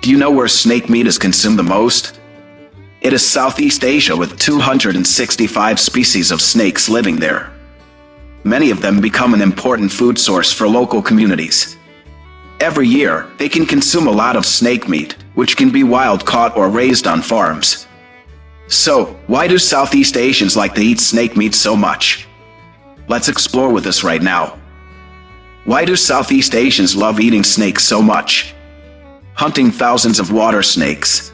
Do you know where snake meat is consumed the most? It is Southeast Asia, with 265 species of snakes living there. Many of them become an important food source for local communities. Every year, they can consume a lot of snake meat, which can be wild-caught or raised on farms. So, why do Southeast Asians like to eat snake meat so much? Let's explore with us right now. Why do Southeast Asians love eating snakes so much? Hunting thousands of water snakes.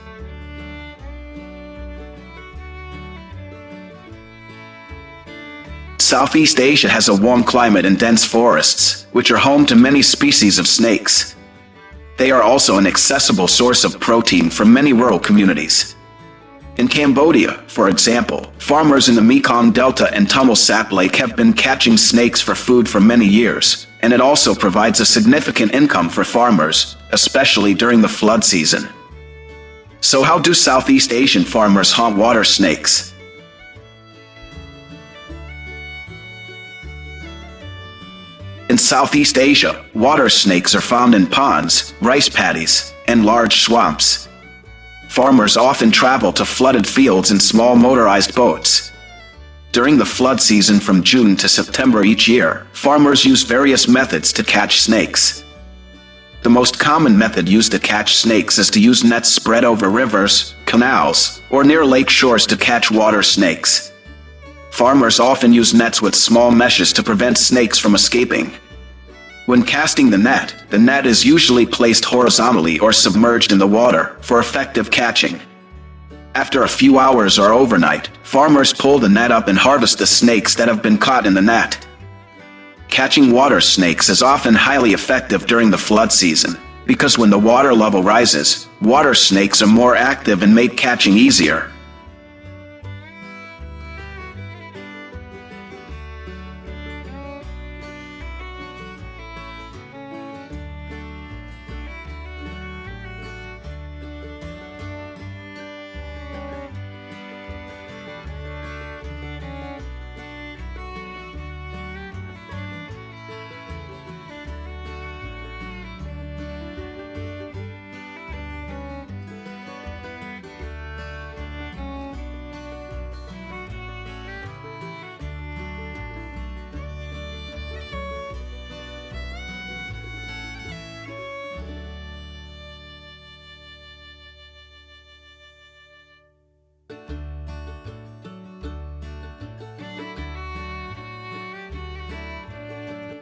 Southeast Asia has a warm climate and dense forests, which are home to many species of snakes. They are also an accessible source of protein for many rural communities. In Cambodia, for example, farmers in the Mekong Delta and Tummel Sap Lake have been catching snakes for food for many years, and it also provides a significant income for farmers, especially during the flood season. So how do Southeast Asian farmers hunt water snakes? In Southeast Asia, water snakes are found in ponds, rice paddies, and large swamps. Farmers often travel to flooded fields in small motorized boats. During the flood season from June to September each year, farmers use various methods to catch snakes. The most common method used to catch snakes is to use nets spread over rivers, canals, or near lake shores to catch water snakes. Farmers often use nets with small meshes to prevent snakes from escaping. When casting the net is usually placed horizontally or submerged in the water for effective catching. After a few hours or overnight, farmers pull the net up and harvest the snakes that have been caught in the net. Catching water snakes is often highly effective during the flood season, because when the water level rises, water snakes are more active and make catching easier.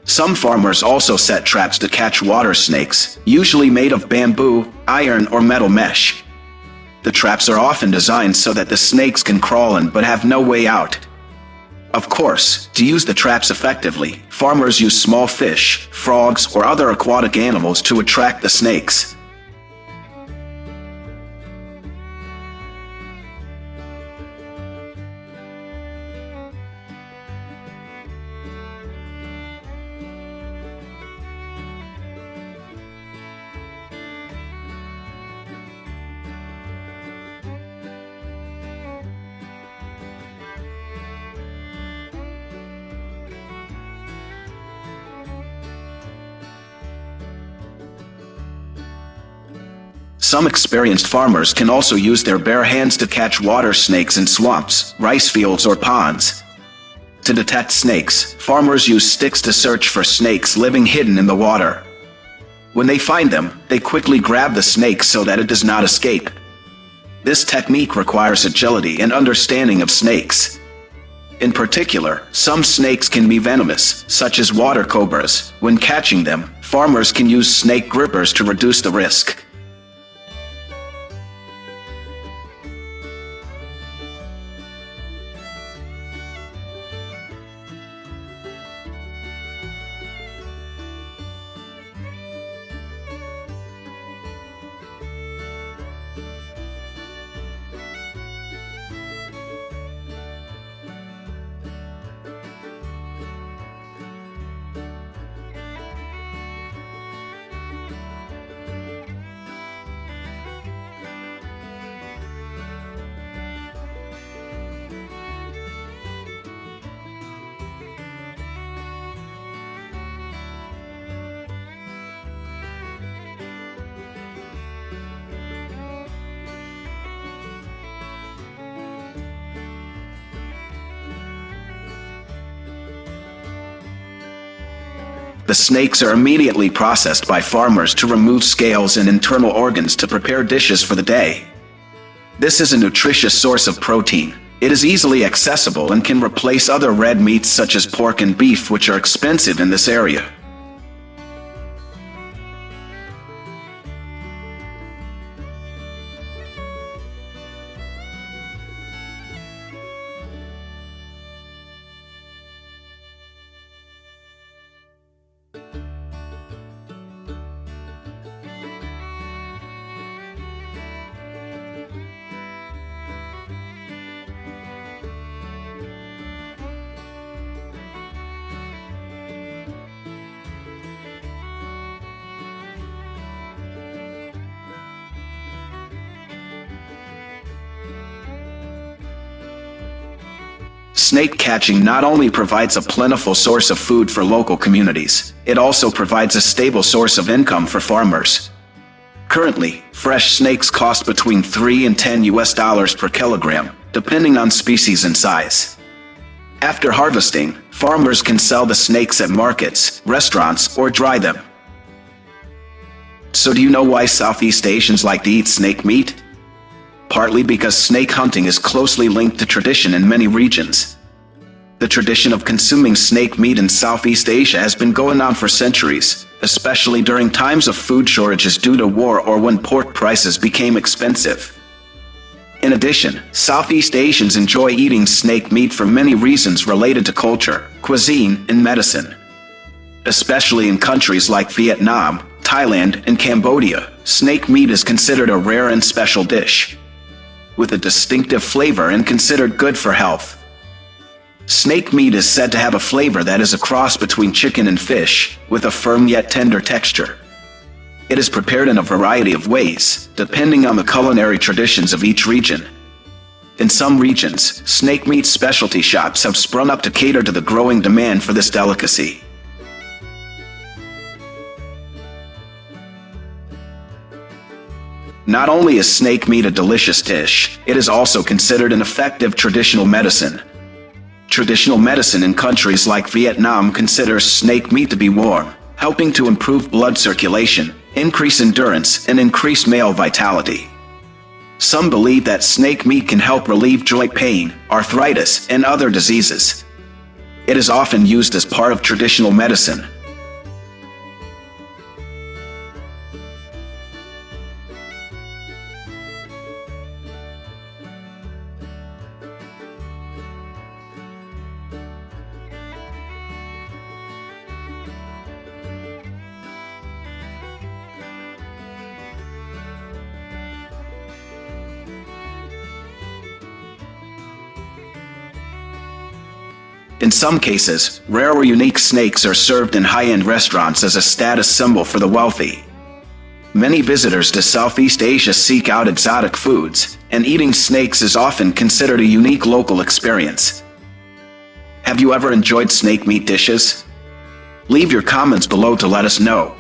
Some farmers also set traps to catch water snakes, usually made of bamboo, iron, or metal mesh. The traps are often designed so that the snakes can crawl in but have no way out. Of course, to use the traps effectively, farmers use small fish, frogs, or other aquatic animals to attract the snakes. Some experienced farmers can also use their bare hands to catch water snakes in swamps, rice fields, or ponds. To detect snakes, farmers use sticks to search for snakes living hidden in the water. When they find them, they quickly grab the snake so that it does not escape. This technique requires agility and understanding of snakes. In particular, some snakes can be venomous, such as water cobras. When catching them, farmers can use snake grippers to reduce the risk. The snakes are immediately processed by farmers to remove scales and internal organs to prepare dishes for the day. This is a nutritious source of protein. It is easily accessible and can replace other red meats such as pork and beef, which are expensive in this area. Snake catching not only provides a plentiful source of food for local communities, it also provides a stable source of income for farmers. Currently, fresh snakes cost between $3 and $10 per kilogram, depending on species and size. After harvesting, farmers can sell the snakes at markets, restaurants, or dry them. So do you know why Southeast Asians like to eat snake meat? Partly because snake hunting is closely linked to tradition in many regions. The tradition of consuming snake meat in Southeast Asia has been going on for centuries, especially during times of food shortages due to war or when pork prices became expensive. In addition, Southeast Asians enjoy eating snake meat for many reasons related to culture, cuisine, and medicine. Especially in countries like Vietnam, Thailand, and Cambodia, snake meat is considered a rare and special dish, with a distinctive flavor and considered good for health. Snake meat is said to have a flavor that is a cross between chicken and fish, with a firm yet tender texture. It is prepared in a variety of ways, depending on the culinary traditions of each region. In some regions, snake meat specialty shops have sprung up to cater to the growing demand for this delicacy. Not only is snake meat a delicious dish, it is also considered an effective traditional medicine. Traditional medicine in countries like Vietnam considers snake meat to be warm, helping to improve blood circulation, increase endurance, and increase male vitality. Some believe that snake meat can help relieve joint pain, arthritis, and other diseases. It is often used as part of traditional medicine. In some cases, rare or unique snakes are served in high-end restaurants as a status symbol for the wealthy. Many visitors to Southeast Asia seek out exotic foods, and eating snakes is often considered a unique local experience. Have you ever enjoyed snake meat dishes? Leave your comments below to let us know.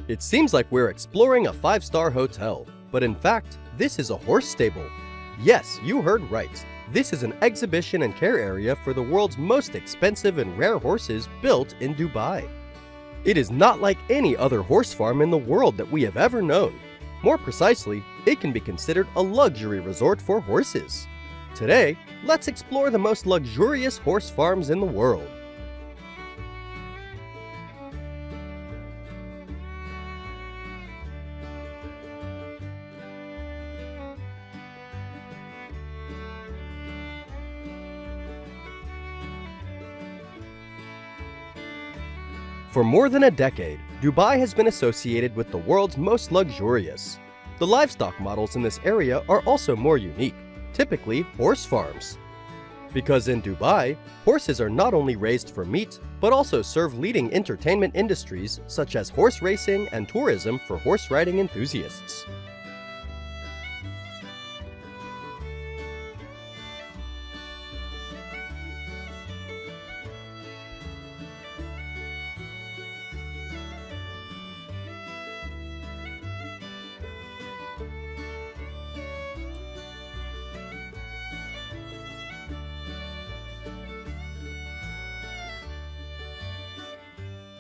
It seems like we're exploring a 5-star hotel, but in fact, this is a horse stable. Yes, you heard right. This is an exhibition and care area for the world's most expensive and rare horses built in Dubai. It is not like any other horse farm in the world that we have ever known. More precisely, it can be considered a luxury resort for horses. Today, let's explore the most luxurious horse farms in the world. For more than a decade, Dubai has been associated with the world's most luxurious. The livestock models in this area are also more unique, typically horse farms. Because in Dubai, horses are not only raised for meat, but also serve leading entertainment industries such as horse racing and tourism for horse riding enthusiasts.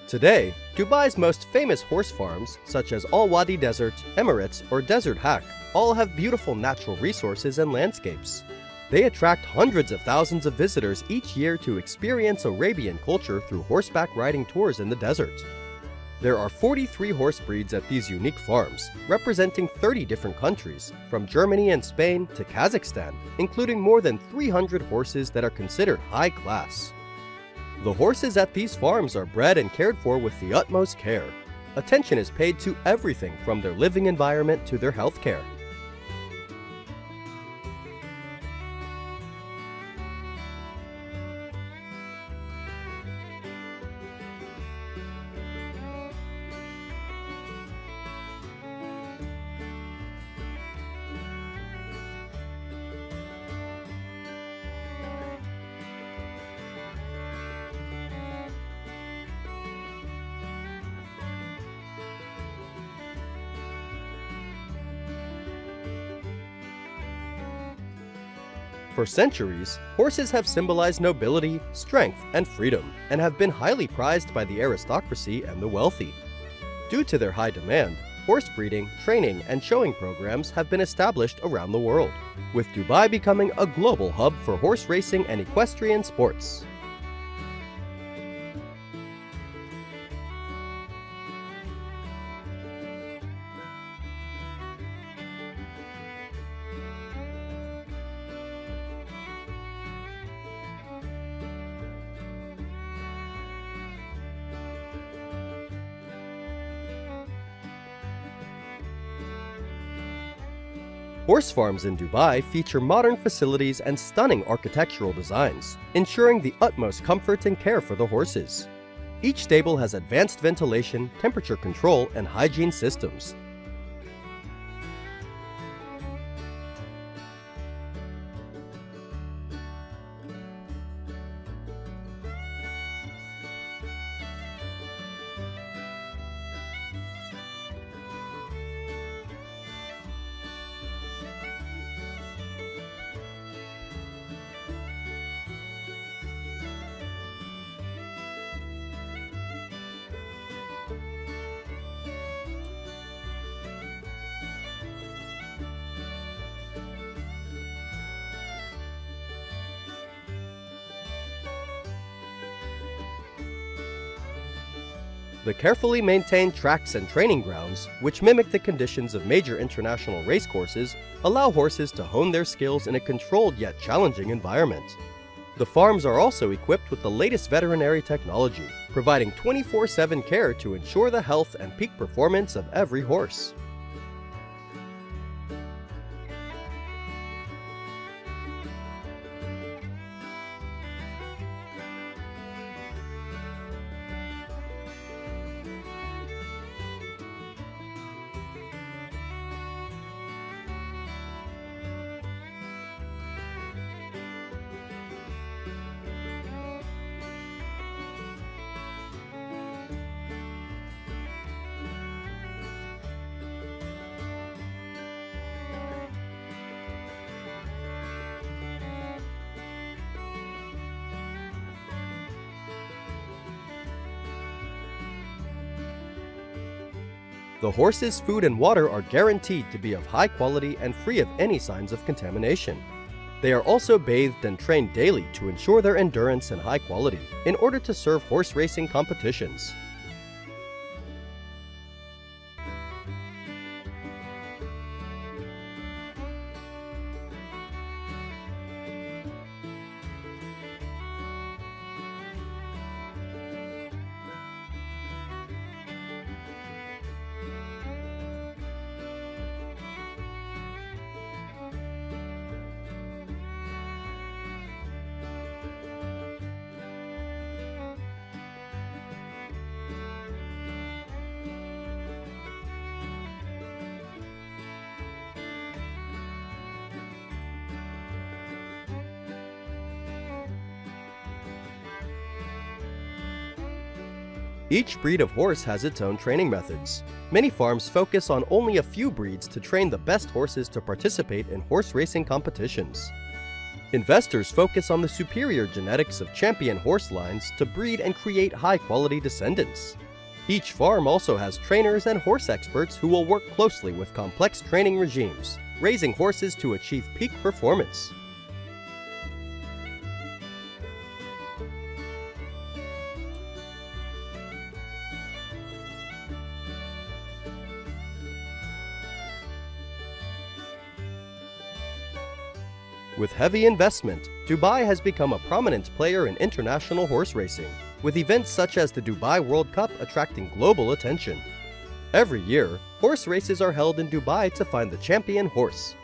Today, Dubai's most famous horse farms, such as Al Wadi Desert, Emirates, or Desert Hack, all have beautiful natural resources and landscapes. They attract hundreds of thousands of visitors each year to experience Arabian culture through horseback riding tours in the desert. There are 43 horse breeds at these unique farms, representing 30 different countries, from Germany and Spain to Kazakhstan, including more than 300 horses that are considered high class. The horses at these farms are bred and cared for with the utmost care. Attention is paid to everything from their living environment to their health care. For centuries, horses have symbolized nobility, strength, and freedom, and have been highly prized by the aristocracy and the wealthy. Due to their high demand, horse breeding, training, and showing programs have been established around the world, with Dubai becoming a global hub for horse racing and equestrian sports. Horse farms in Dubai feature modern facilities and stunning architectural designs, ensuring the utmost comfort and care for the horses. Each stable has advanced ventilation, temperature control, and hygiene systems. The carefully maintained tracks and training grounds, which mimic the conditions of major international racecourses, allow horses to hone their skills in a controlled yet challenging environment. The farms are also equipped with the latest veterinary technology, providing 24/7 care to ensure the health and peak performance of every horse. The horses' food and water are guaranteed to be of high quality and free of any signs of contamination. They are also bathed and trained daily to ensure their endurance and high quality in order to serve horse racing competitions. Each breed of horse has its own training methods. Many farms focus on only a few breeds to train the best horses to participate in horse racing competitions. Investors focus on the superior genetics of champion horse lines to breed and create high-quality descendants. Each farm also has trainers and horse experts who will work closely with complex training regimes, raising horses to achieve peak performance. With heavy investment, Dubai has become a prominent player in international horse racing, with events such as the Dubai World Cup attracting global attention. Every year, horse races are held in Dubai to find the champion horse.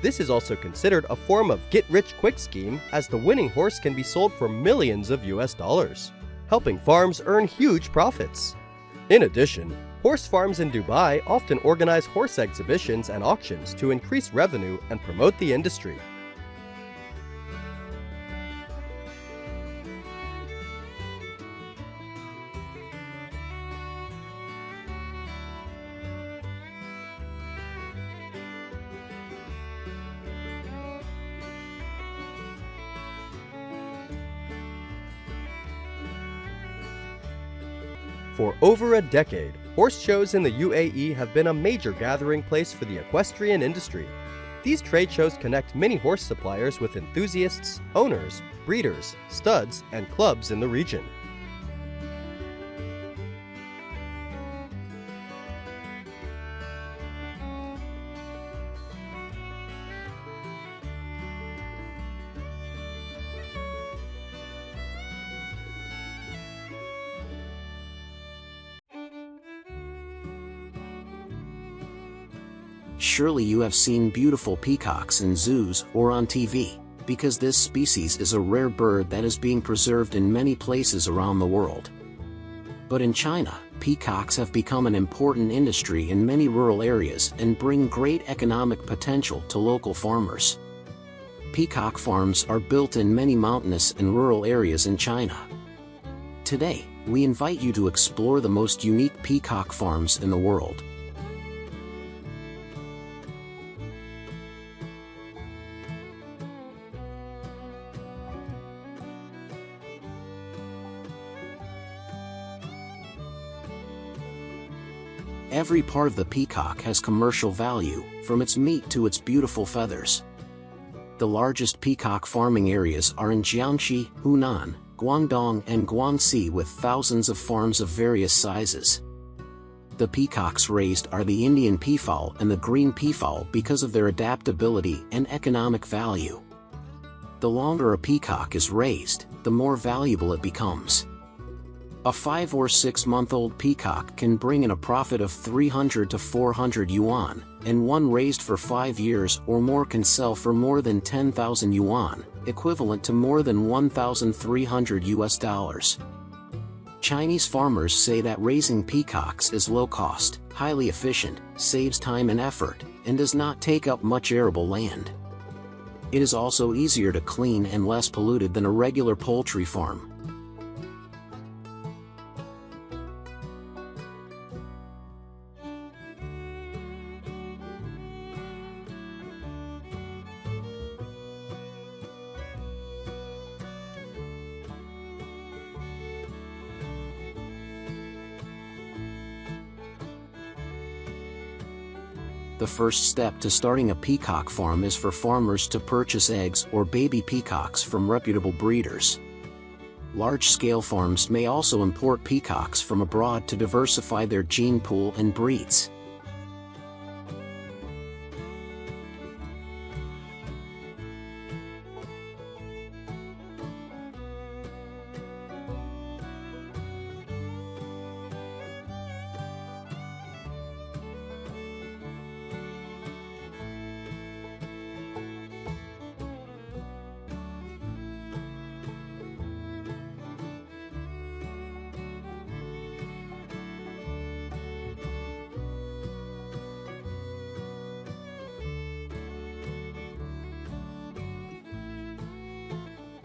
This is also considered a form of get-rich-quick scheme, as the winning horse can be sold for millions of US dollars, helping farms earn huge profits. In addition, horse farms in Dubai often organize horse exhibitions and auctions to increase revenue and promote the industry. For over a decade, horse shows in the UAE have been a major gathering place for the equestrian industry. These trade shows connect many horse suppliers with enthusiasts, owners, breeders, studs, and clubs in the region. Surely you have seen beautiful peacocks in zoos or on TV, because this species is a rare bird that is being preserved in many places around the world. But in China, peacocks have become an important industry in many rural areas and bring great economic potential to local farmers. Peacock farms are built in many mountainous and rural areas in China. Today, we invite you to explore the most unique peacock farms in the world. Every part of the peacock has commercial value, from its meat to its beautiful feathers. The largest peacock farming areas are in Jiangxi, Hunan, Guangdong and Guangxi, with thousands of farms of various sizes. The peacocks raised are the Indian peafowl and the green peafowl because of their adaptability and economic value. The longer a peacock is raised, the more valuable it becomes. A 5 or 6 month-old peacock can bring in a profit of 300 to 400 yuan, and one raised for 5 years or more can sell for more than 10,000 yuan, equivalent to more than 1,300 US dollars. Chinese farmers say that raising peacocks is low cost, highly efficient, saves time and effort, and does not take up much arable land. It is also easier to clean and less polluted than a regular poultry farm. The first step to starting a peacock farm is for farmers to purchase eggs or baby peacocks from reputable breeders. Large-scale farms may also import peacocks from abroad to diversify their gene pool and breeds.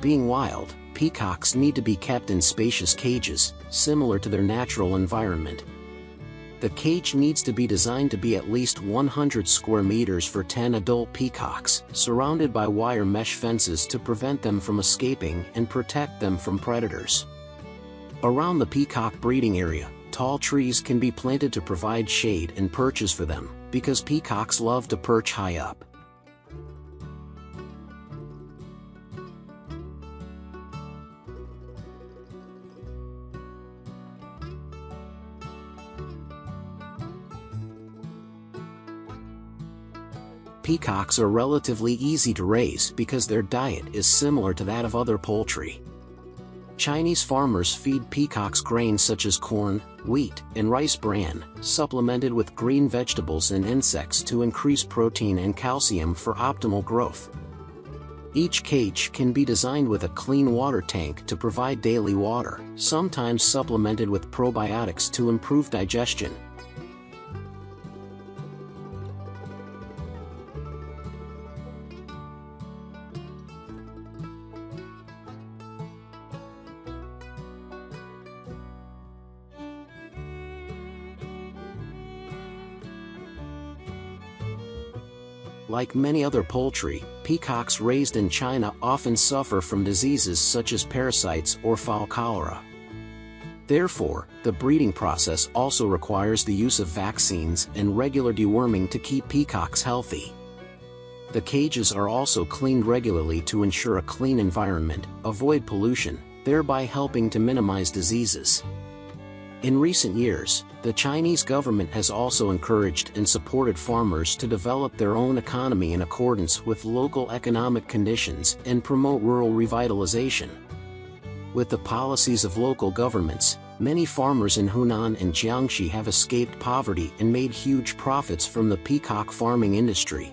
Being wild, peacocks need to be kept in spacious cages, similar to their natural environment. The cage needs to be designed to be at least 100 square meters for 10 adult peacocks, surrounded by wire mesh fences to prevent them from escaping and protect them from predators. Around the peacock breeding area, tall trees can be planted to provide shade and perches for them, because peacocks love to perch high up. Peacocks are relatively easy to raise because their diet is similar to that of other poultry. Chinese farmers feed peacocks grains such as corn, wheat, and rice bran, supplemented with green vegetables and insects to increase protein and calcium for optimal growth. Each cage can be designed with a clean water tank to provide daily water, sometimes supplemented with probiotics to improve digestion. Like many other poultry, peacocks raised in China often suffer from diseases such as parasites or fowl cholera. Therefore, the breeding process also requires the use of vaccines and regular deworming to keep peacocks healthy. The cages are also cleaned regularly to ensure a clean environment, avoid pollution, thereby helping to minimize diseases. In recent years, the Chinese government has also encouraged and supported farmers to develop their own economy in accordance with local economic conditions and promote rural revitalization. With the policies of local governments, many farmers in Hunan and Jiangxi have escaped poverty and made huge profits from the peacock farming industry.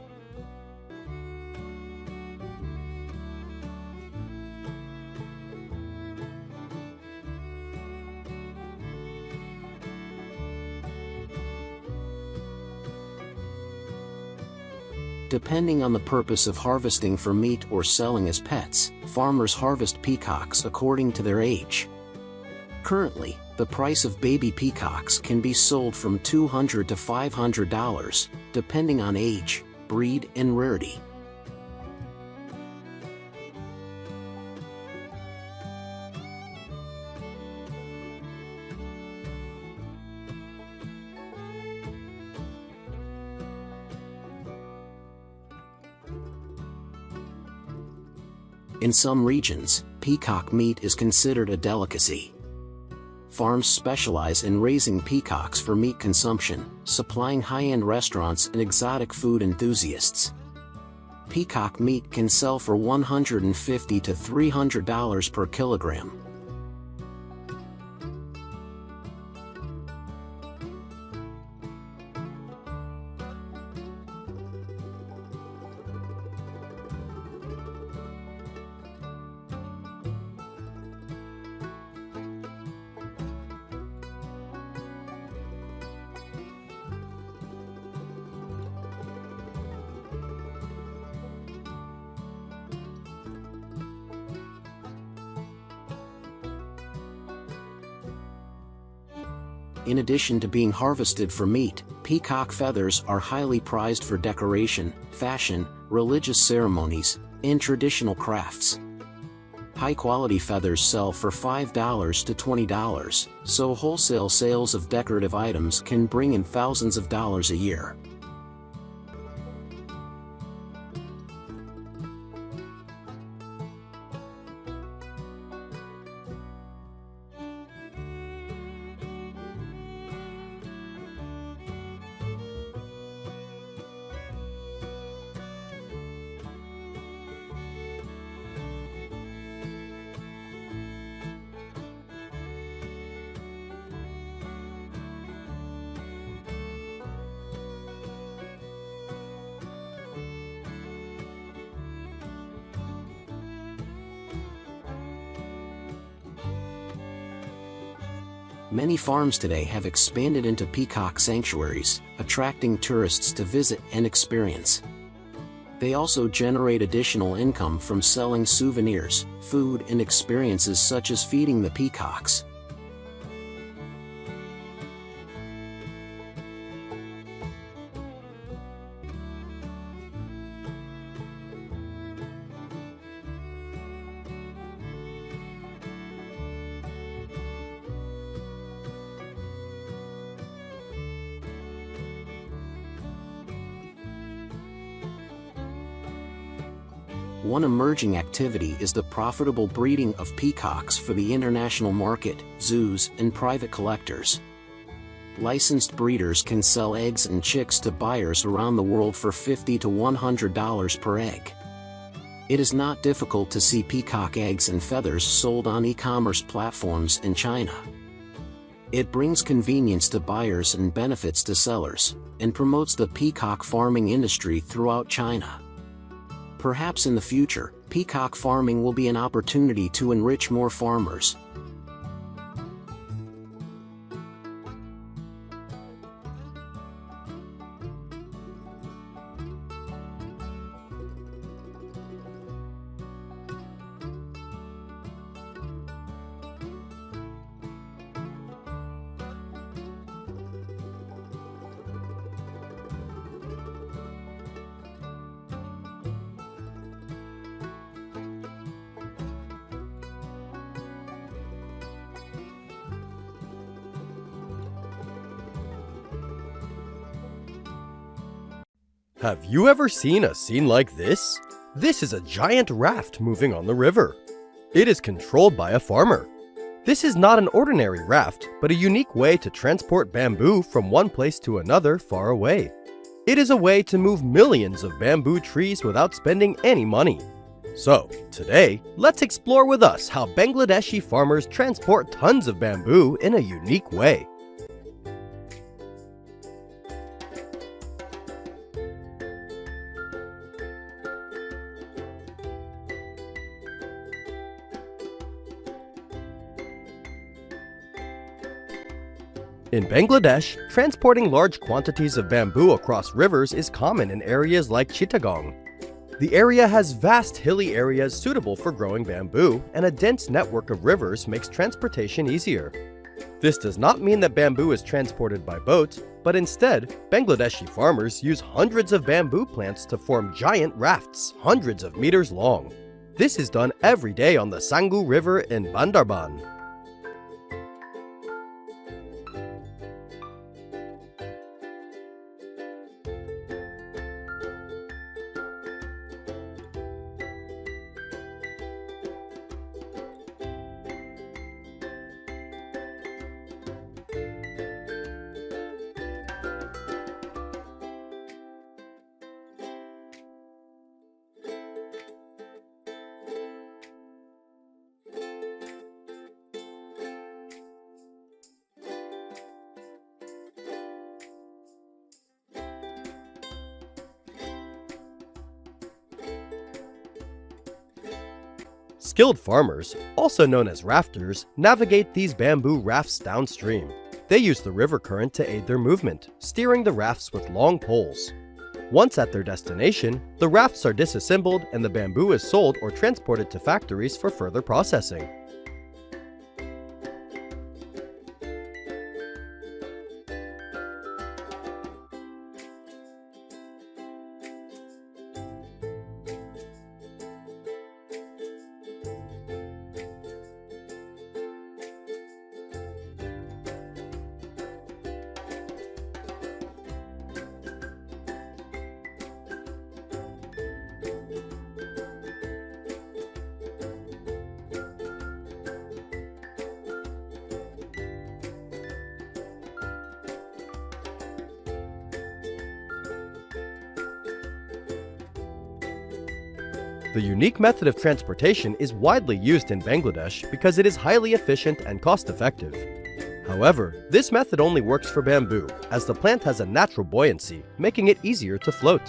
Depending on the purpose of harvesting for meat or selling as pets, farmers harvest peacocks according to their age. Currently, the price of baby peacocks can be sold from $200 to $500, depending on age, breed, and rarity. In some regions, peacock meat is considered a delicacy. Farms specialize in raising peacocks for meat consumption, supplying high-end restaurants and exotic food enthusiasts. Peacock meat can sell for $150 to $300 per kilogram. In addition to being harvested for meat, peacock feathers are highly prized for decoration, fashion, religious ceremonies, and traditional crafts. High-quality feathers sell for $5 to $20, so wholesale sales of decorative items can bring in thousands of dollars a year. Many farms today have expanded into peacock sanctuaries, attracting tourists to visit and experience. They also generate additional income from selling souvenirs, food, and experiences such as feeding the peacocks. One emerging activity is the profitable breeding of peacocks for the international market, zoos, and private collectors. Licensed breeders can sell eggs and chicks to buyers around the world for $50 to $100 per egg. It is not difficult to see peacock eggs and feathers sold on e-commerce platforms in China. It brings convenience to buyers and benefits to sellers, and promotes the peacock farming industry throughout China. Perhaps in the future, peacock farming will be an opportunity to enrich more farmers. Have you ever seen a scene like this? This is a giant raft moving on the river. It is controlled by a farmer. This is not an ordinary raft, but a unique way to transport bamboo from one place to another far away. It is a way to move millions of bamboo trees without spending any money. So, today, let's explore with us how Bangladeshi farmers transport tons of bamboo in a unique way. In Bangladesh, transporting large quantities of bamboo across rivers is common in areas like Chittagong. The area has vast hilly areas suitable for growing bamboo, and a dense network of rivers makes transportation easier. This does not mean that bamboo is transported by boat, but instead, Bangladeshi farmers use hundreds of bamboo plants to form giant rafts hundreds of meters long. This is done every day on the Sangu River in Bandarban. Skilled farmers, also known as rafters, navigate these bamboo rafts downstream. They use the river current to aid their movement, steering the rafts with long poles. Once at their destination, the rafts are disassembled and the bamboo is sold or transported to factories for further processing. The unique method of transportation is widely used in Bangladesh because it is highly efficient and cost-effective. However, this method only works for bamboo, as the plant has a natural buoyancy, making it easier to float.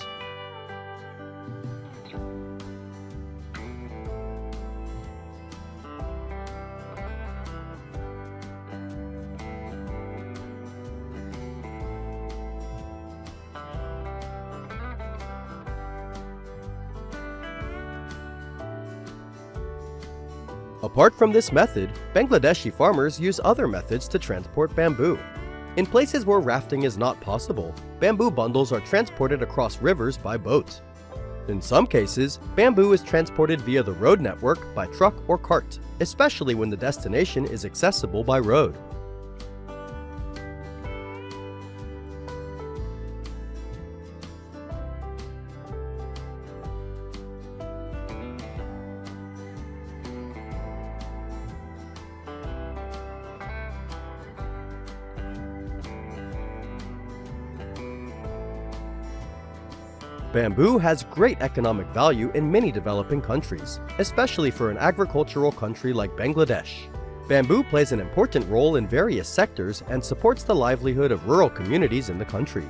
Apart from this method, Bangladeshi farmers use other methods to transport bamboo. In places where rafting is not possible, bamboo bundles are transported across rivers by boat. In some cases, bamboo is transported via the road network by truck or cart, especially when the destination is accessible by road. Bamboo has great economic value in many developing countries, especially for an agricultural country like Bangladesh. Bamboo plays an important role in various sectors and supports the livelihood of rural communities in the country.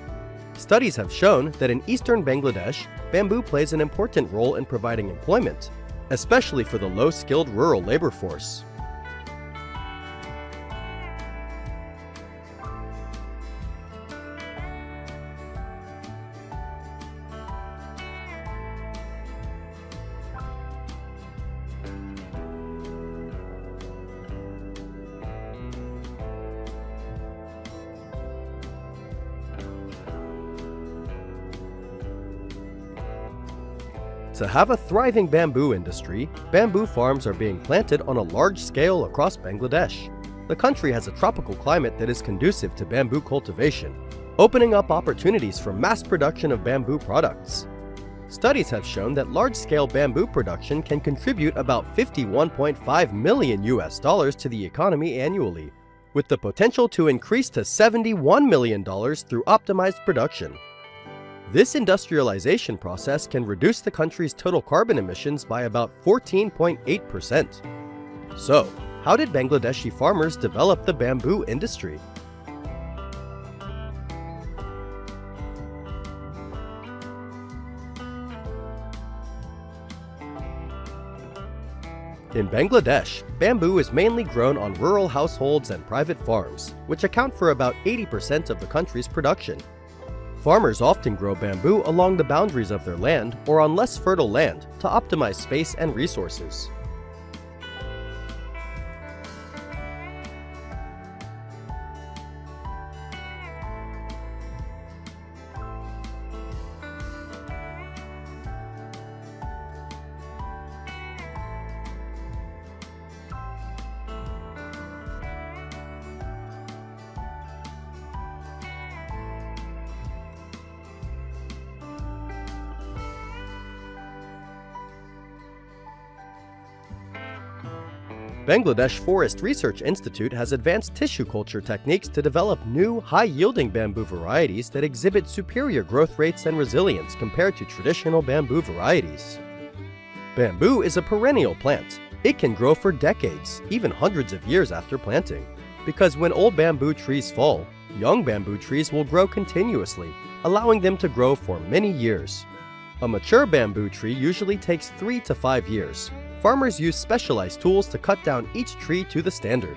Studies have shown that in eastern Bangladesh, bamboo plays an important role in providing employment, especially for the low-skilled rural labor force. To have a thriving bamboo industry, bamboo farms are being planted on a large scale across Bangladesh. The country has a tropical climate that is conducive to bamboo cultivation, opening up opportunities for mass production of bamboo products. Studies have shown that large-scale bamboo production can contribute about $51.5 million to the economy annually, with the potential to increase to $71 million through optimized production. This industrialization process can reduce the country's total carbon emissions by about 14.8%. So, how did Bangladeshi farmers develop the bamboo industry? In Bangladesh, bamboo is mainly grown on rural households and private farms, which account for about 80% of the country's production. Farmers often grow bamboo along the boundaries of their land or on less fertile land to optimize space and resources. Bangladesh Forest Research Institute has advanced tissue culture techniques to develop new, high-yielding bamboo varieties that exhibit superior growth rates and resilience compared to traditional bamboo varieties. Bamboo is a perennial plant. It can grow for decades, even hundreds of years after planting, because when old bamboo trees fall, young bamboo trees will grow continuously, allowing them to grow for many years. A mature bamboo tree usually takes 3 to 5 years. Farmers use specialized tools to cut down each tree to the standard.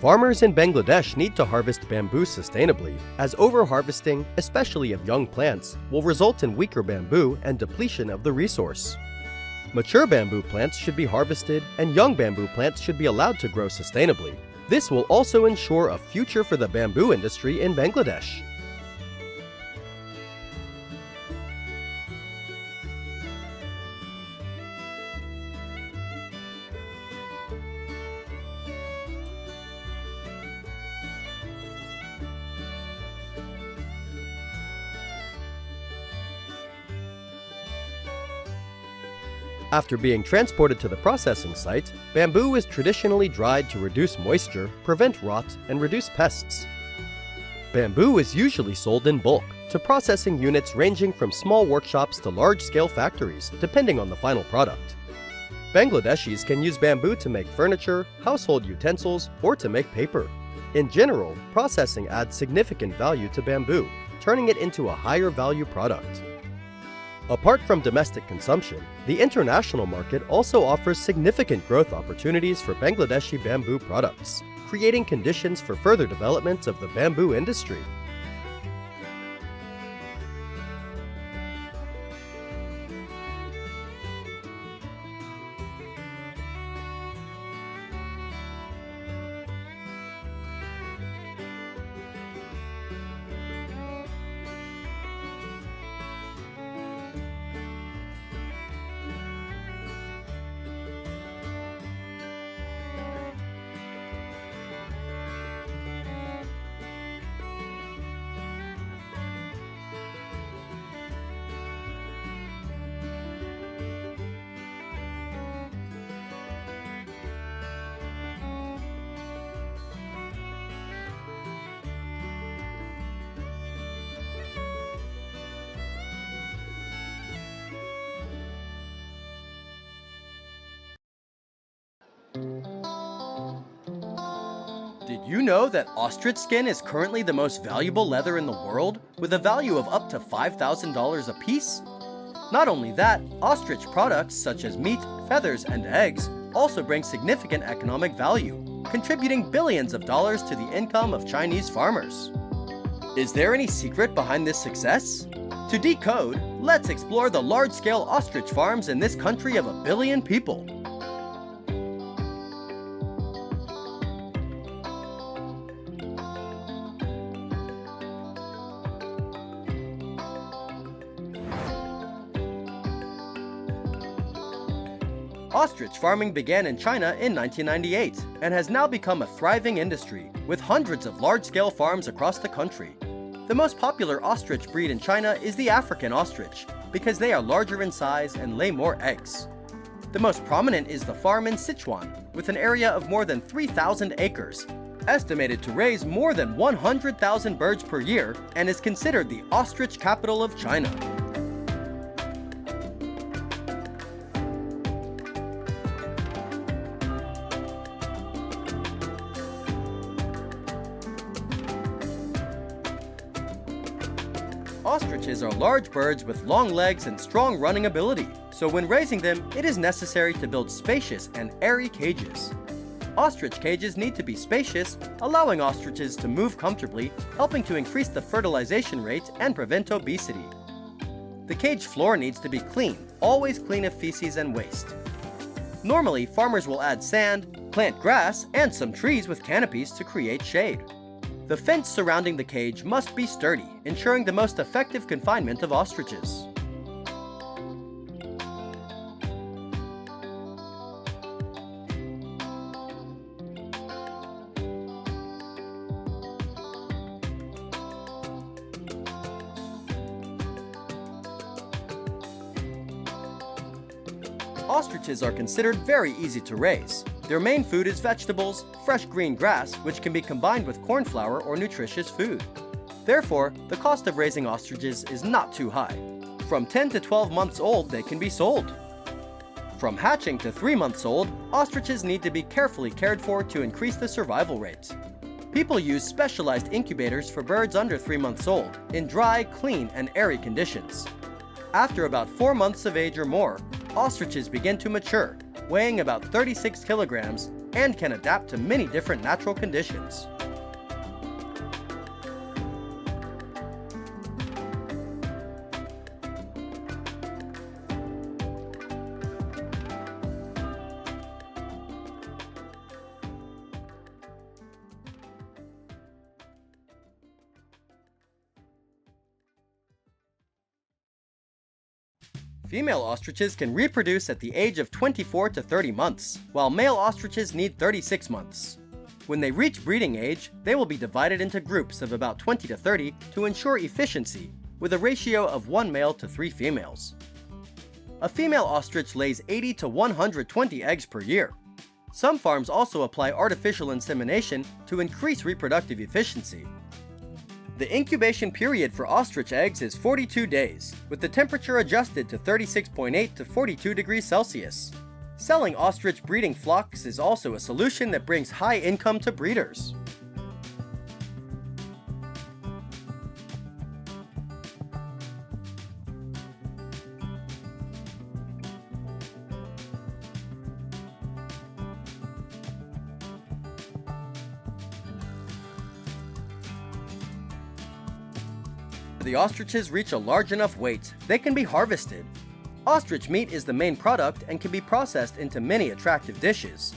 Farmers in Bangladesh need to harvest bamboo sustainably, as over-harvesting, especially of young plants, will result in weaker bamboo and depletion of the resource. Mature bamboo plants should be harvested, and young bamboo plants should be allowed to grow sustainably. This will also ensure a future for the bamboo industry in Bangladesh. After being transported to the processing site, bamboo is traditionally dried to reduce moisture, prevent rot, and reduce pests. Bamboo is usually sold in bulk to processing units ranging from small workshops to large-scale factories, depending on the final product. Bangladeshis can use bamboo to make furniture, household utensils, or to make paper. In general, processing adds significant value to bamboo, turning it into a higher value product. Apart from domestic consumption, the international market also offers significant growth opportunities for Bangladeshi bamboo products, creating conditions for further development of the bamboo industry. Did you know that ostrich skin is currently the most valuable leather in the world, with a value of up to $5,000 a piece? Not only that, ostrich products such as meat, feathers, and eggs also bring significant economic value, contributing billions of dollars to the income of Chinese farmers. Is there any secret behind this success? To decode, let's explore the large-scale ostrich farms in this country of 1 billion people. Ostrich farming began in China in 1998 and has now become a thriving industry with hundreds of large-scale farms across the country. The most popular ostrich breed in China is the African ostrich because they are larger in size and lay more eggs. The most prominent is the farm in Sichuan with an area of more than 3,000 acres, estimated to raise more than 100,000 birds per year and is considered the ostrich capital of China. Ostriches are large birds with long legs and strong running ability, so when raising them, it is necessary to build spacious and airy cages. Ostrich cages need to be spacious, allowing ostriches to move comfortably, helping to increase the fertilization rate and prevent obesity. The cage floor needs to be clean, always clean of feces and waste. Normally, farmers will add sand, plant grass, and some trees with canopies to create shade. The fence surrounding the cage must be sturdy, ensuring the most effective confinement of ostriches. Ostriches are considered very easy to raise. Their main food is vegetables, fresh green grass, which can be combined with corn flour or nutritious food. Therefore, the cost of raising ostriches is not too high. From 10 to 12 months old, they can be sold. From hatching to 3 months old, ostriches need to be carefully cared for to increase the survival rate. People use specialized incubators for birds under 3 months old, in dry, clean, and airy conditions. After about 4 months of age or more, ostriches begin to mature, weighing about 36 kilograms, and can adapt to many different natural conditions. Female ostriches can reproduce at the age of 24 to 30 months, while male ostriches need 36 months. When they reach breeding age, they will be divided into groups of about 20 to 30 to ensure efficiency, with a ratio of 1 male to 3 females. A female ostrich lays 80 to 120 eggs per year. Some farms also apply artificial insemination to increase reproductive efficiency. The incubation period for ostrich eggs is 42 days, with the temperature adjusted to 36.8 to 42 degrees Celsius. Selling ostrich breeding flocks is also a solution that brings high income to breeders. the ostriches reach a large enough weight, they can be harvested. Ostrich meat is the main product and can be processed into many attractive dishes.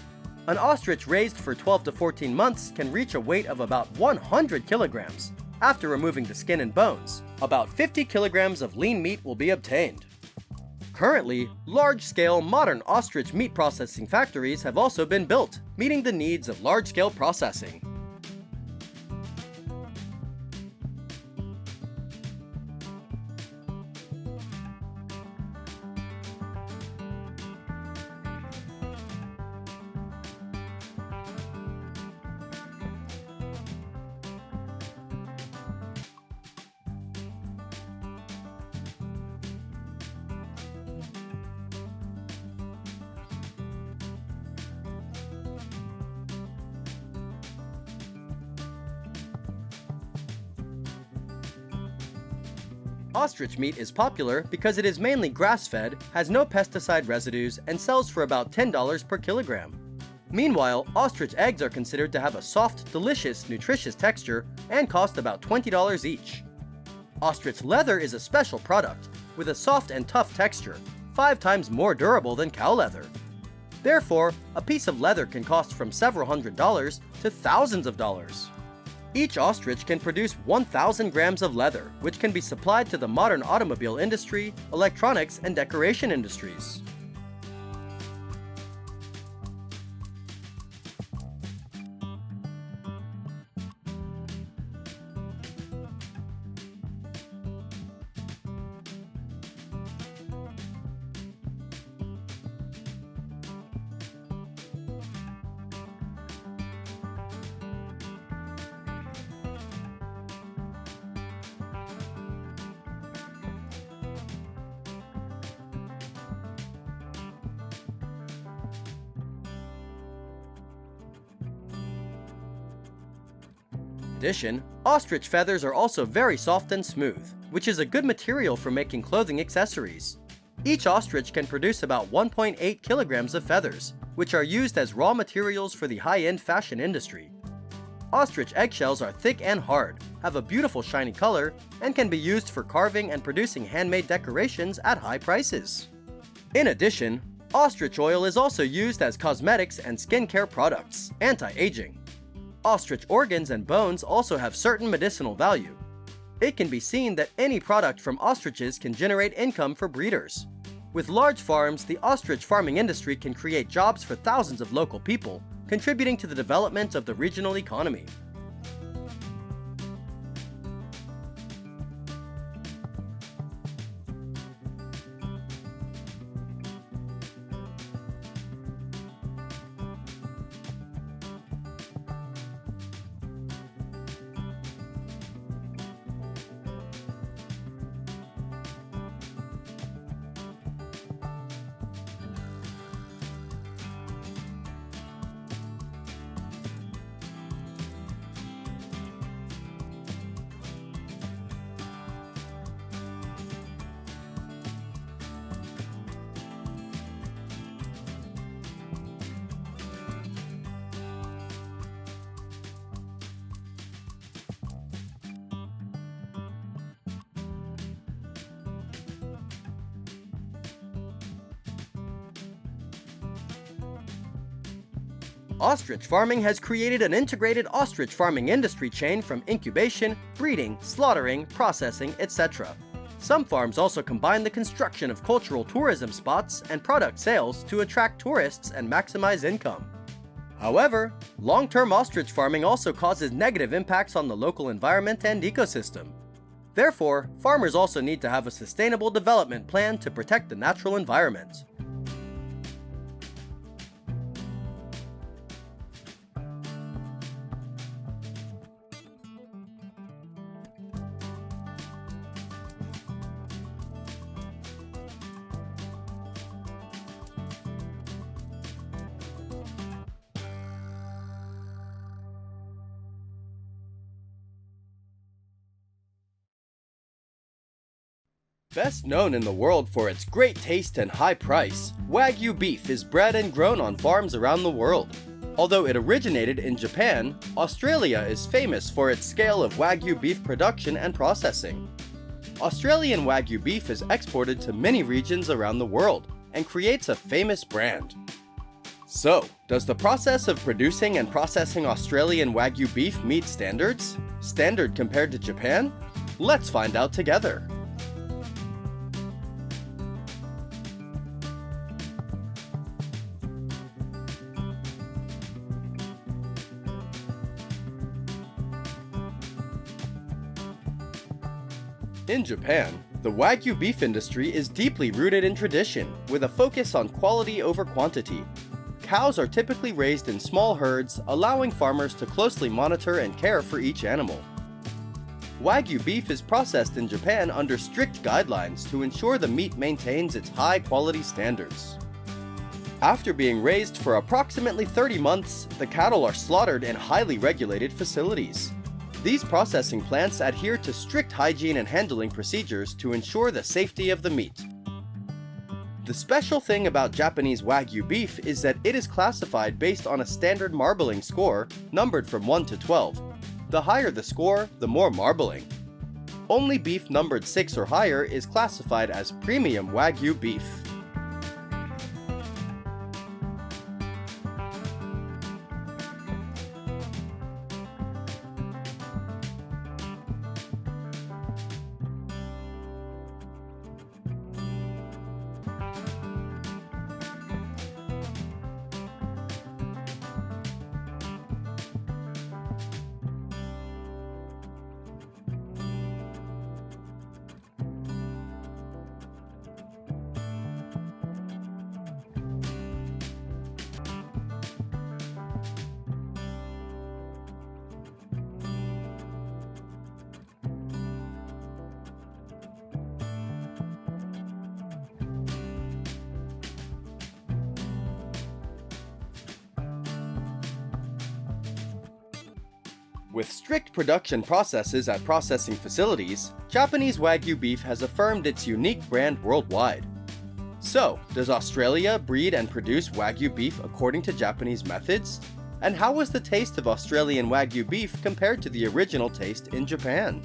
An ostrich raised for 12 to 14 months can reach a weight of about 100 kilograms. After removing the skin and bones, about 50 kilograms of lean meat will be obtained. Currently, large-scale modern ostrich meat processing factories have also been built, meeting the needs of large-scale processing. Ostrich meat is popular because it is mainly grass-fed, has no pesticide residues, and sells for about $10 per kilogram. Meanwhile, ostrich eggs are considered to have a soft, delicious, nutritious texture and cost about $20 each. Ostrich leather is a special product, with a soft and tough texture, 5 times more durable than cow leather. Therefore, a piece of leather can cost from several $100s to thousands of dollars. Each ostrich can produce 1,000 grams of leather, which can be supplied to the modern automobile industry, electronics, and decoration industries. In addition, ostrich feathers are also very soft and smooth, which is a good material for making clothing accessories. Each ostrich can produce about 1.8 kilograms of feathers, which are used as raw materials for the high-end fashion industry. Ostrich eggshells are thick and hard, have a beautiful shiny color, and can be used for carving and producing handmade decorations at high prices. In addition, ostrich oil is also used as cosmetics and skincare products, anti-aging. Ostrich organs and bones also have certain medicinal value. It can be seen that any product from ostriches can generate income for breeders. With large farms, the ostrich farming industry can create jobs for thousands of local people, contributing to the development of the regional economy. Ostrich farming has created an integrated ostrich farming industry chain from incubation, breeding, slaughtering, processing, etc. Some farms also combine the construction of cultural tourism spots and product sales to attract tourists and maximize income. However, long-term ostrich farming also causes negative impacts on the local environment and ecosystem. Therefore, farmers also need to have a sustainable development plan to protect the natural environment. Best known in the world for its great taste and high price, Wagyu beef is bred and grown on farms around the world. Although it originated in Japan, Australia is famous for its scale of Wagyu beef production and processing. Australian Wagyu beef is exported to many regions around the world and creates a famous brand. So, does the process of producing and processing Australian Wagyu beef meet standards? Standard compared to Japan? Let's find out together. In Japan, the Wagyu beef industry is deeply rooted in tradition, with a focus on quality over quantity. Cows are typically raised in small herds, allowing farmers to closely monitor and care for each animal. Wagyu beef is processed in Japan under strict guidelines to ensure the meat maintains its high quality standards. After being raised for approximately 30 months, the cattle are slaughtered in highly regulated facilities. These processing plants adhere to strict hygiene and handling procedures to ensure the safety of the meat. The special thing about Japanese Wagyu beef is that it is classified based on a standard marbling score, numbered from 1 to 12. The higher the score, the more marbling. Only beef numbered 6 or higher is classified as premium Wagyu beef. With strict production processes at processing facilities, Japanese Wagyu beef has affirmed its unique brand worldwide. So, does Australia breed and produce Wagyu beef according to Japanese methods? And how was the taste of Australian Wagyu beef compared to the original taste in Japan?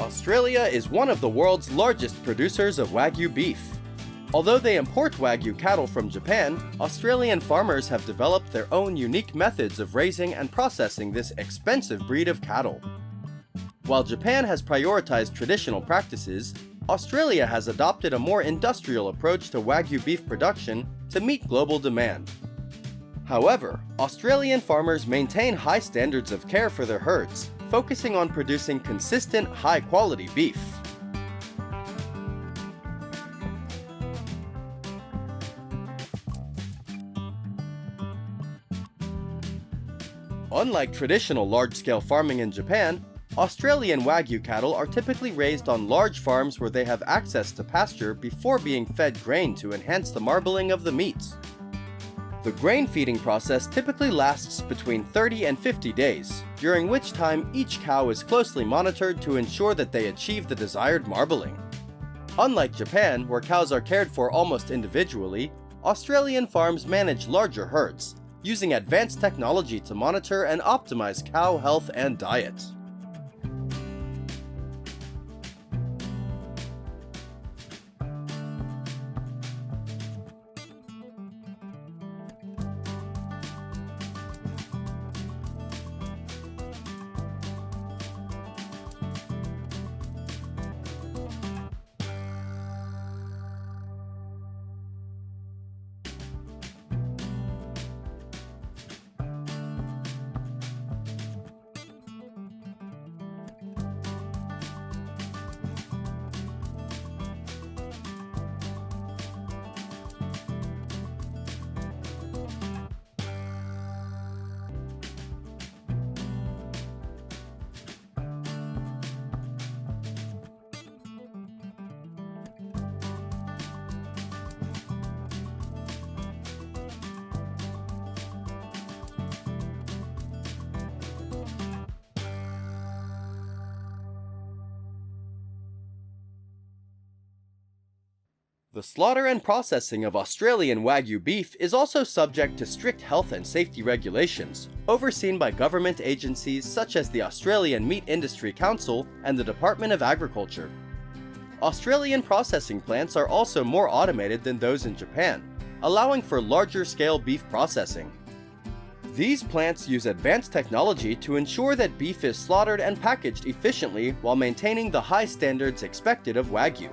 Australia is one of the world's largest producers of Wagyu beef. Although they import Wagyu cattle from Japan, Australian farmers have developed their own unique methods of raising and processing this expensive breed of cattle. While Japan has prioritized traditional practices, Australia has adopted a more industrial approach to Wagyu beef production to meet global demand. However, Australian farmers maintain high standards of care for their herds, focusing on producing consistent, high-quality beef. Unlike traditional large-scale farming in Japan, Australian Wagyu cattle are typically raised on large farms where they have access to pasture before being fed grain to enhance the marbling of the meat. The grain feeding process typically lasts between 30 and 50 days, during which time each cow is closely monitored to ensure that they achieve the desired marbling. Unlike Japan, where cows are cared for almost individually, Australian farms manage larger herds, using advanced technology to monitor and optimize cow health and diet. The slaughter and processing of Australian Wagyu beef is also subject to strict health and safety regulations, overseen by government agencies such as the Australian Meat Industry Council and the Department of Agriculture. Australian processing plants are also more automated than those in Japan, allowing for larger-scale beef processing. These plants use advanced technology to ensure that beef is slaughtered and packaged efficiently while maintaining the high standards expected of Wagyu.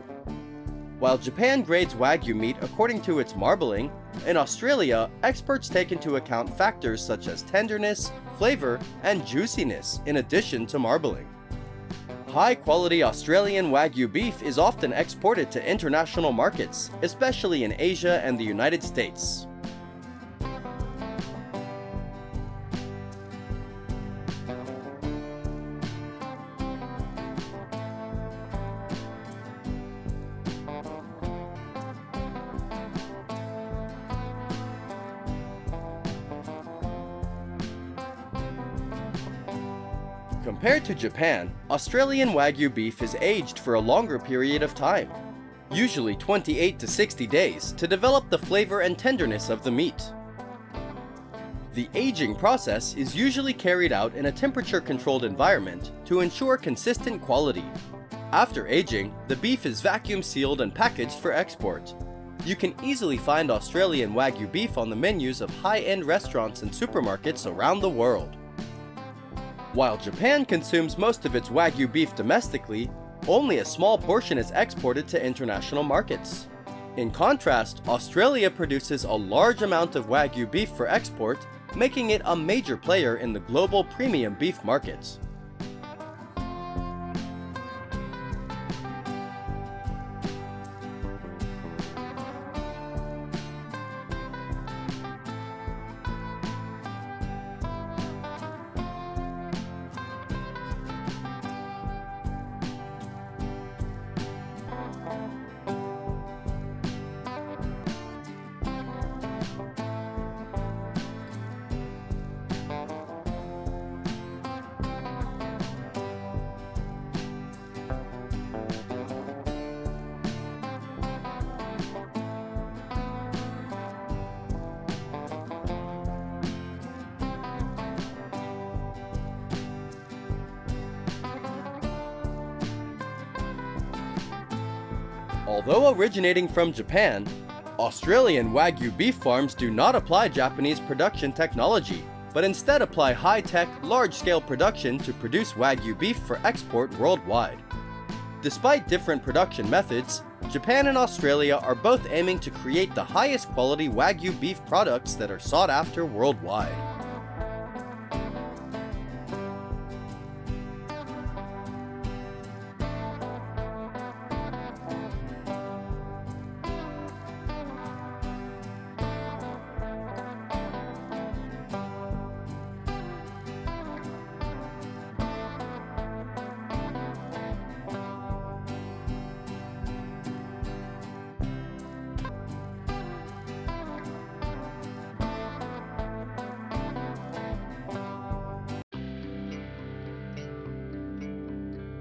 While Japan grades Wagyu meat according to its marbling, in Australia, experts take into account factors such as tenderness, flavor, and juiciness in addition to marbling. High-quality Australian Wagyu beef is often exported to international markets, especially in Asia and the United States. Compared to Japan, Australian Wagyu beef is aged for a longer period of time, usually 28 to 60 days, to develop the flavor and tenderness of the meat. The aging process is usually carried out in a temperature-controlled environment to ensure consistent quality. After aging, the beef is vacuum sealed and packaged for export. You can easily find Australian Wagyu beef on the menus of high-end restaurants and supermarkets around the world. While Japan consumes most of its Wagyu beef domestically, only a small portion is exported to international markets. In contrast, Australia produces a large amount of Wagyu beef for export, making it a major player in the global premium beef markets. Although originating from Japan, Australian Wagyu beef farms do not apply Japanese production technology, but instead apply high-tech, large-scale production to produce Wagyu beef for export worldwide. Despite different production methods, Japan and Australia are both aiming to create the highest quality Wagyu beef products that are sought after worldwide.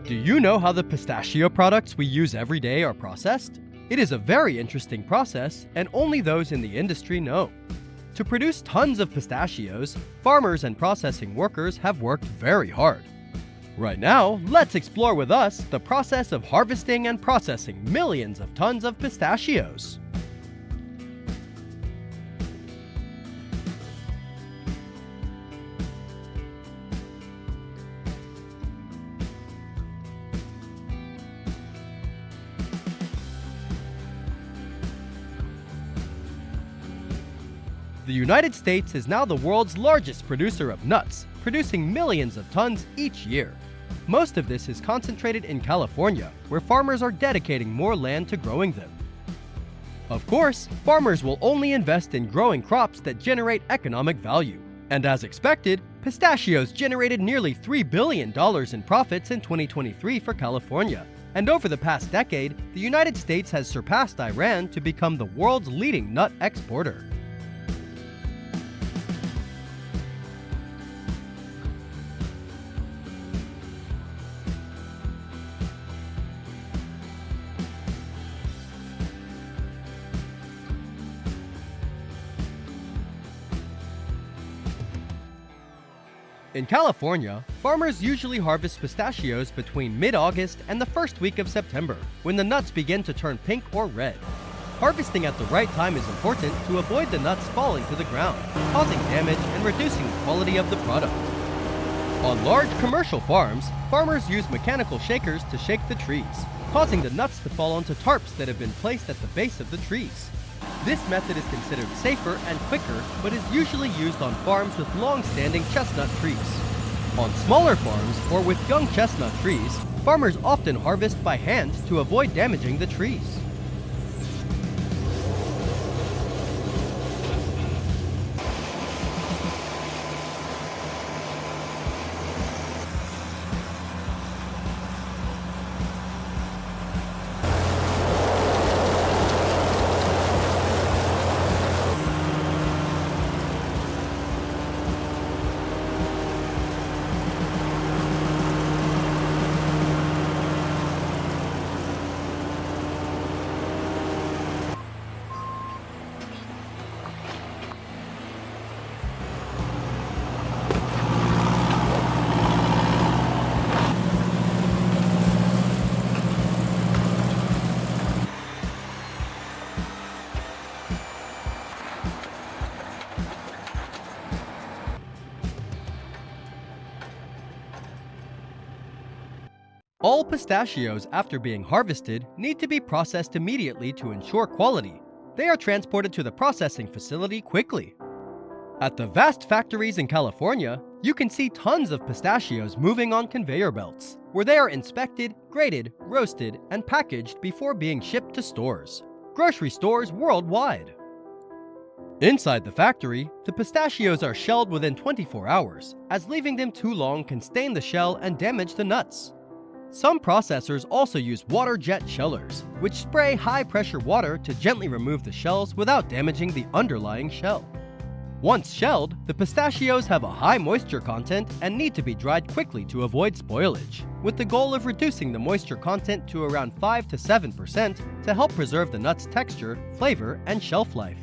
Do you know how the pistachio products we use every day are processed? It is a very interesting process, and only those in the industry know. To produce tons of pistachios, farmers and processing workers have worked very hard. Right now, let's explore with us the process of harvesting and processing millions of tons of pistachios. The United States is now the world's largest producer of nuts, producing millions of tons each year. Most of this is concentrated in California, where farmers are dedicating more land to growing them. Of course, farmers will only invest in growing crops that generate economic value. And as expected, pistachios generated nearly $3 billion in profits in 2023 for California. And over the past decade, the United States has surpassed Iran to become the world's leading nut exporter. In California, farmers usually harvest pistachios between mid-August and the first week of September, when the nuts begin to turn pink or red. Harvesting at the right time is important to avoid the nuts falling to the ground, causing damage and reducing the quality of the product. On large commercial farms, farmers use mechanical shakers to shake the trees, causing the nuts to fall onto tarps that have been placed at the base of the trees. This method is considered safer and quicker, but is usually used on farms with long-standing chestnut trees. On smaller farms or with young chestnut trees, farmers often harvest by hand to avoid damaging the trees. All pistachios after being harvested need to be processed immediately to ensure quality. They are transported to the processing facility quickly. At the vast factories in California, you can see tons of pistachios moving on conveyor belts, where they are inspected, graded, roasted, and packaged before being shipped to stores, grocery stores worldwide. Inside the factory, the pistachios are shelled within 24 hours, as leaving them too long can stain the shell and damage the nuts. Some processors also use water jet shellers, which spray high-pressure water to gently remove the shells without damaging the underlying shell. Once shelled, the pistachios have a high moisture content and need to be dried quickly to avoid spoilage, with the goal of reducing the moisture content to around 5 to 7% to help preserve the nut's texture, flavor, and shelf life.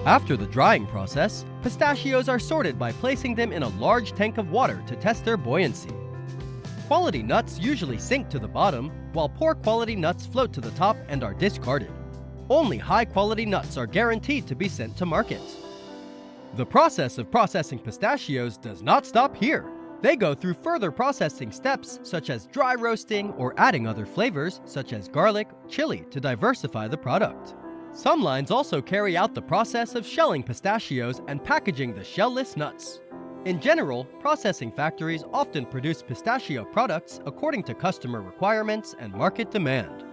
After the drying process, pistachios are sorted by placing them in a large tank of water to test their buoyancy. Quality nuts usually sink to the bottom, while poor quality nuts float to the top and are discarded. Only high-quality nuts are guaranteed to be sent to market. The process of processing pistachios does not stop here. They go through further processing steps such as dry roasting or adding other flavors such as garlic, chili to diversify the product. Some lines also carry out the process of shelling pistachios and packaging the shellless nuts. In general, processing factories often produce pistachio products according to customer requirements and market demand.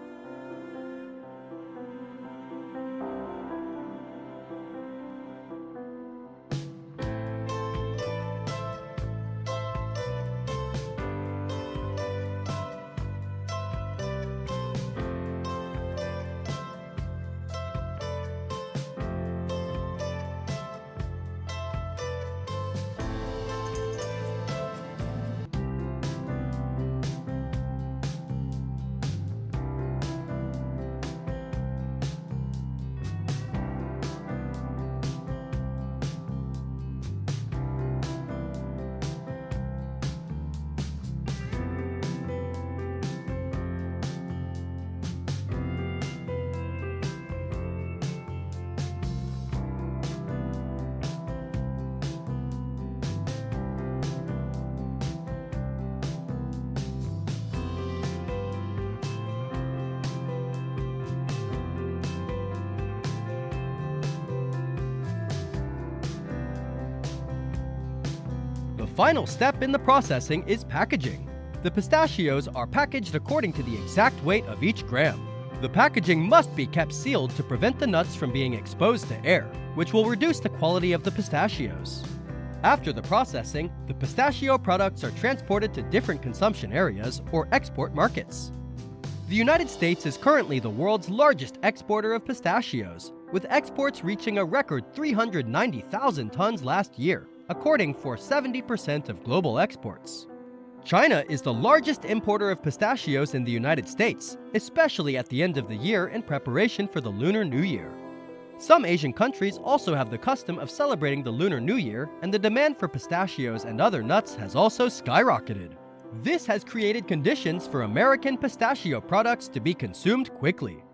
The final step in the processing is packaging. The pistachios are packaged according to the exact weight of each gram. The packaging must be kept sealed to prevent the nuts from being exposed to air, which will reduce the quality of the pistachios. After the processing, the pistachio products are transported to different consumption areas or export markets. The United States is currently the world's largest exporter of pistachios, with exports reaching a record 390,000 tons last year, according for 70% of global exports. China is the largest importer of pistachios in the United States, especially at the end of the year in preparation for the Lunar New Year. Some Asian countries also have the custom of celebrating the Lunar New Year, and the demand for pistachios and other nuts has also skyrocketed. This has created conditions for American pistachio products to be consumed quickly.